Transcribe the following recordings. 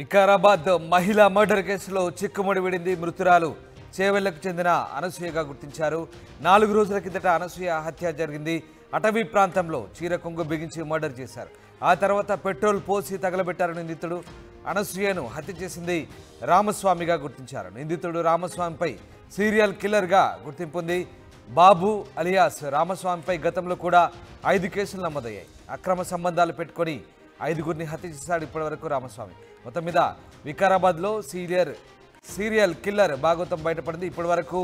వికారాబాద్ మహిళా మర్డర్ కేసులో చిక్కుముడి విడింది మృతురాలు చేవెళ్లకు చెందిన అనసూయగా గుర్తించారు. 4 రోజుల కిందట అనసూయ హత్య జరిగింది. అటవీ ప్రాంతంలో చీర కొంగు బిగించి మర్డర్ చేశారు. ఆ తర్వాత పెట్రోల్ పోసి తగలబెట్టారు నిందితుడు. అనసూయను హత్య చేసింది రామస్వామిగా గుర్తించారు. నిందితుడు రామస్వామిపై సీరియల్ కిల్లర్గా గుర్తింపుంది. బాబు అలియాస్ రామస్వామిపై గతంలో కూడా 5 కేసులు నమోదయ్యాయి. అక్రమ సంబంధాలు పెట్టుకొని 5గురిని హత్య చేశాడు ఇప్పటివరకు రామస్వామి. మొత్తం మీద వికారాబాద్లో సీరియల్ కిల్లర్ భాగవతం బయటపడింది. ఇప్పటివరకు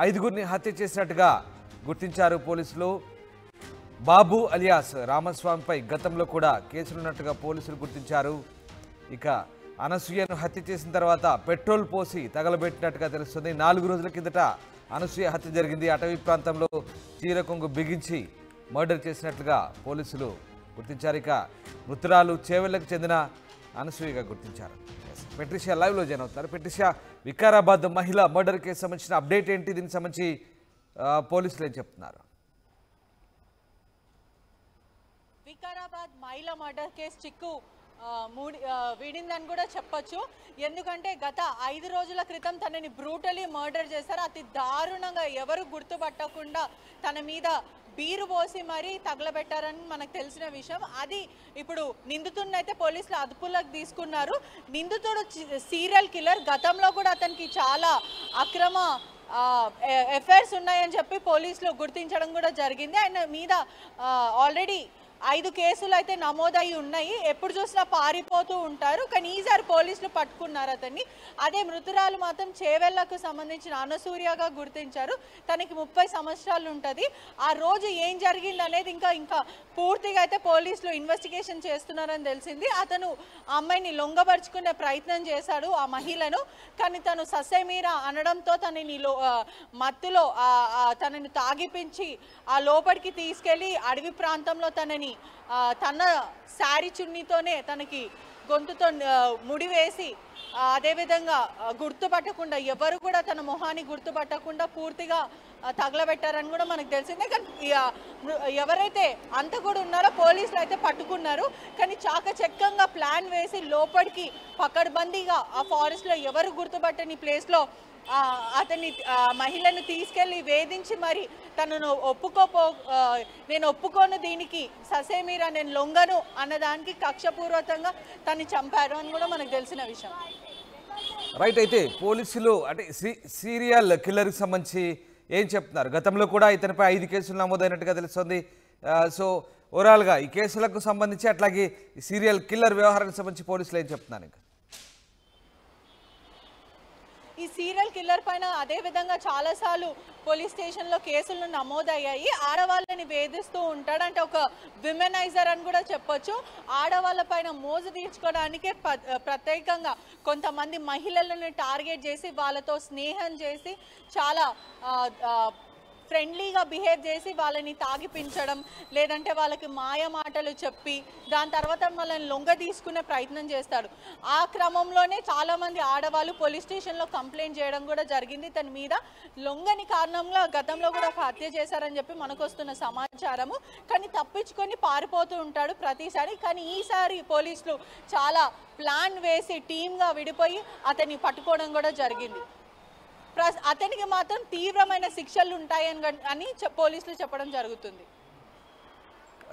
5గురిని హత్య చేసినట్టుగా గుర్తించారు పోలీసులు. బాబు అలియాస్ రామస్వామిపై గతంలో కూడా కేసులున్నట్టుగా పోలీసులు గుర్తించారు. ఇక అనసూయను హత్య చేసిన తర్వాత పెట్రోల్ పోసి తగలబెట్టినట్టుగా తెలుస్తుంది. 4 రోజుల కిందట అనసూయ హత్య జరిగింది. అటవీ ప్రాంతంలో చీర కొంగు బిగించి మర్డర్ చేసినట్లుగా పోలీసులు గుర్తించారు. ఇక మృతురాలు చేవెళ్లకు చెందిన అనసూయగా గుర్తించారు. పెట్రిషియా లైవ్లో జాయిన్ అవుతున్నారు. పెట్రిషియా, వికారాబాద్ మహిళా మర్డర్ కేసు సంబంధించిన అప్డేట్ ఏంటి? దీనికి సంబంధించి పోలీసులు ఏం చెప్తున్నారు? వికారాబాద్ మహిళా మర్డర్ కేసు చిక్కు వీడిందని కూడా చెప్పొచ్చు. ఎందుకంటే గత 5 రోజుల క్రితం తనని బ్రూటలీ మర్డర్ చేశారు. అతి దారుణంగా ఎవరు గుర్తుపట్టకుండా తన మీద బీరు పోసి మరీ తగలబెట్టారని మనకు తెలిసిన విషయం. అది ఇప్పుడు నిందితుడిని అయితే పోలీసులు అదుపులోకి తీసుకున్నారు. నిందితుడు సీరియల్ కిల్లర్. గతంలో కూడా అతనికి చాలా అక్రమ ఎఫైర్స్ ఉన్నాయని చెప్పి పోలీసులు గుర్తించడం కూడా జరిగింది. ఆయన మీద ఆల్రెడీ 5 కేసులు అయితే నమోదయ్యి ఉన్నాయి. ఎప్పుడు చూసినా పారిపోతూ ఉంటారు. కానీ ఈసారి పోలీసులు పట్టుకున్నారు అతన్ని. అదే మృతురాలు మాత్రం చేవెళ్లకు సంబంధించిన అనసూయగా గుర్తించారు. తనకి 30 సంవత్సరాలు ఉంటుంది. ఆ రోజు ఏం జరిగింది అనేది ఇంకా పూర్తిగా అయితే పోలీసులు ఇన్వెస్టిగేషన్ చేస్తున్నారని తెలిసింది. అతను ఆ అమ్మాయిని లొంగబరుచుకునే ప్రయత్నం చేశాడు, ఆ మహిళను. కానీ తను ససేమీరా అనడంతో తనని మత్తులో తనని తాగిపించి ఆ లోపలికి తీసుకెళ్లి అడవి ప్రాంతంలో తనని తన శారీ చున్నీతోనే తనకి గొంతుతో ముడివేసి అదేవిధంగా గుర్తుపట్టకుండా ఎవరు కూడా తన మొహాన్ని గుర్తుపట్టకుండా పూర్తిగా తగలబెట్టారని కూడా మనకు తెలిసిందే. కానీ ఎవరైతే అంత కూడా ఉన్నారో పోలీసులు అయితే పట్టుకున్నారు. కానీ చాకచక్యంగా ప్లాన్ వేసి లోపలికి పకడ్బందీగా ఆ ఫారెస్ట్లో ఎవరు గుర్తుపట్టని ప్లేస్లో అతన్ని మహిళను తీసుకెళ్లి వేధించి మరి తనను నేను ఒప్పుకోను, దీనికి ససేమీరా నేను లొంగను అన్నదానికి కక్షపూర్వకంగా తను చంపారు అని కూడా మనకు తెలిసిన విషయం. రైట్. అయితే పోలీసులు అంటే సీరియల్ కిల్లర్కి సంబంధించి ఏం చెప్తున్నారు? గతంలో కూడా ఇతనిపై 5 కేసులు నమోదైనట్టుగా తెలుస్తుంది. సో ఓవరాల్గా ఈ కేసులకు సంబంధించి అట్లాగే సీరియల్ కిల్లర్ వ్యవహారానికి సంబంధించి పోలీసులు ఏం చెప్తున్నారు? ఇంకా ఈ సీరియల్ కిల్లర్ పైన అదేవిధంగా చాలాసార్లు పోలీస్ స్టేషన్లో కేసులు నమోదయ్యాయి. ఆడవాళ్ళని వేధిస్తూ ఉంటాడు. అంటే ఒక విమెనైజర్ అని కూడా చెప్పొచ్చు. ఆడవాళ్ళ పైన మోజు తీర్చుకోవడానికే ప్రత్యేకంగా కొంతమంది మహిళలను టార్గెట్ చేసి వాళ్ళతో స్నేహం చేసి చాలా ఫ్రెండ్లీగా బిహేవ్ చేసి వాళ్ళని తాగిపించడం, లేదంటే వాళ్ళకి మాయ మాటలు చెప్పి దాని తర్వాత వాళ్ళని లొంగ తీసుకునే ప్రయత్నం చేస్తాడు. ఆ క్రమంలోనే చాలామంది ఆడవాళ్ళు పోలీస్ స్టేషన్లో కంప్లైంట్ చేయడం కూడా జరిగింది. తన మీద లొంగని కారణంగా గతంలో కూడా ఒక హత్య చేశారని చెప్పి మనకు వస్తున్న సమాచారము. కానీ తప్పించుకొని పారిపోతూ ఉంటాడు ప్రతిసారి. కానీ ఈసారి పోలీసులు చాలా ప్లాన్ వేసి టీమ్గా విడిపోయి అతన్ని పట్టుకోవడం కూడా జరిగింది. అతనికి మాత్రం తీవ్రమైన శిక్షలు ఉంటాయని పోలీసులు చెప్పడం జరుగుతుంది.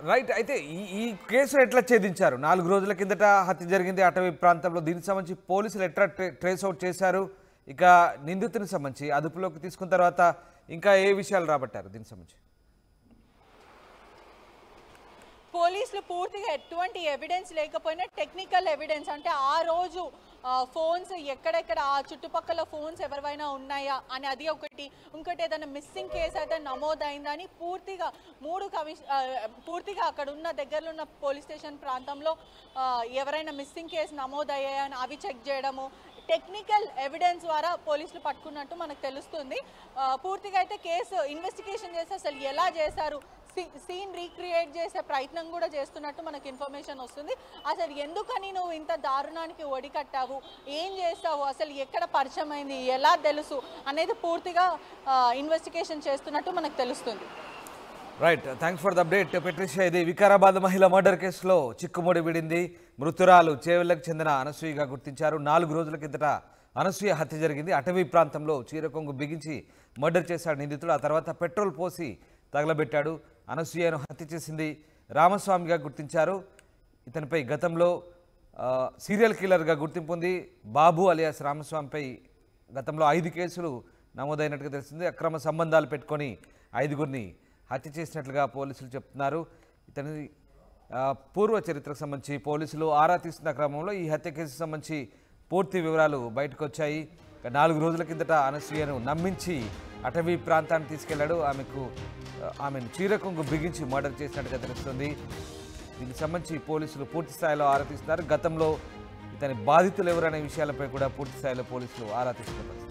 రైట్. అయితే ఈ కేసు ఎట్లా ఛేదించారు? 4 రోజుల కిందట హత్య జరిగింది అటవీ ప్రాంతంలో. దీనికి సంబంధించి పోలీసులు ఎట్లా ట్రేస్ అవుట్ చేశారు? ఇక నిందితునికి సంబంధించి అదుపులోకి తీసుకున్న తర్వాత ఇంకా ఏ విషయాలు రాబట్టారు? దీనికి సంబంధించి పోలీసులు పూర్తిగా ఎటువంటి ఎవిడెన్స్ లేకపోయినా టెక్నికల్ ఎవిడెన్స్ అంటే ఆ రోజు ఫోన్స్ ఎక్కడెక్కడ ఆ చుట్టుపక్కల ఫోన్స్ ఎవరివైనా ఉన్నాయా అని అది ఒకటి, ఇంకోటి ఏదైనా మిస్సింగ్ కేసు అయితే నమోదైందని పూర్తిగా అక్కడ ఉన్న దగ్గరలో ఉన్న పోలీస్ స్టేషన్ ప్రాంతంలో ఎవరైనా మిస్సింగ్ కేసు నమోదయ్యాయని అవి చెక్ చేయడము, టెక్నికల్ ఎవిడెన్స్ ద్వారా పోలీసులు పట్టుకున్నట్టు మనకు తెలుస్తుంది. పూర్తిగా అయితే కేసు ఇన్వెస్టిగేషన్ చేసి అసలు ఎలా చేశారు, సీన్ రీక్రియేట్ చేసే ప్రయత్నం కూడా చేస్తున్నట్టు మనకు ఇన్ఫర్మేషన్ వస్తుంది. అసలు ఎందుకని నువ్వు ఇంత దారుణానికి ఒడికట్టావు, ఏం చేస్తావు, అసలు ఎక్కడ పరిచయం అయింది, ఎలా తెలుసు అనేది పూర్తిగా ఇన్వెస్టిగేషన్ చేస్తున్నట్టు మనకు తెలుస్తుంది. Right, thanks for the update Patricia. ఇది వికారాబాద్ మహిళ మర్డర్ కేసులో చిక్కుముడి విడింది. మృతురాలు చేవెళ్లకు చెందిన అనసూయగా గుర్తించారు. 4 రోజుల కిందట అనసూయ హత్య జరిగింది. అటవీ ప్రాంతంలో చీరకొంగు బిగించి మర్డర్ చేశాడు నిందితుడు. ఆ తర్వాత పెట్రోల్ పోసి తగలబెట్టాడు. అనసూయను హత్య చేసింది రామస్వామిగా గుర్తించారు. ఇతనిపై గతంలో సీరియల్ కిల్లర్గా గుర్తింపు ఉంది. బాబు అలియాస్ రామస్వామిపై గతంలో 5 కేసులు నమోదైనట్టుగా తెలిసింది. అక్రమ సంబంధాలు పెట్టుకొని 5గురిని హత్య చేసినట్లుగా పోలీసులు చెప్తున్నారు. ఇతని పూర్వ చరిత్రకు సంబంధించి పోలీసులు ఆరా తీస్తున్న క్రమంలో ఈ హత్య కేసుకు సంబంధించి పూర్తి వివరాలు బయటకు వచ్చాయి. 4 రోజుల కిందట అనసూయను నమ్మించి అటవీ ప్రాంతాన్ని తీసుకెళ్లాడు. ఆమెను చీరకొంగు బిగించి మర్డర్ చేసినట్టుగా తెలుస్తుంది. దీనికి సంబంధించి పోలీసులు పూర్తి స్థాయిలో ఆరా తీస్తున్నారు. గతంలో ఇతని బాధితులు ఎవరనే విషయాలపై కూడా పూర్తి స్థాయిలో పోలీసులు ఆరా తీస్తున్నారు.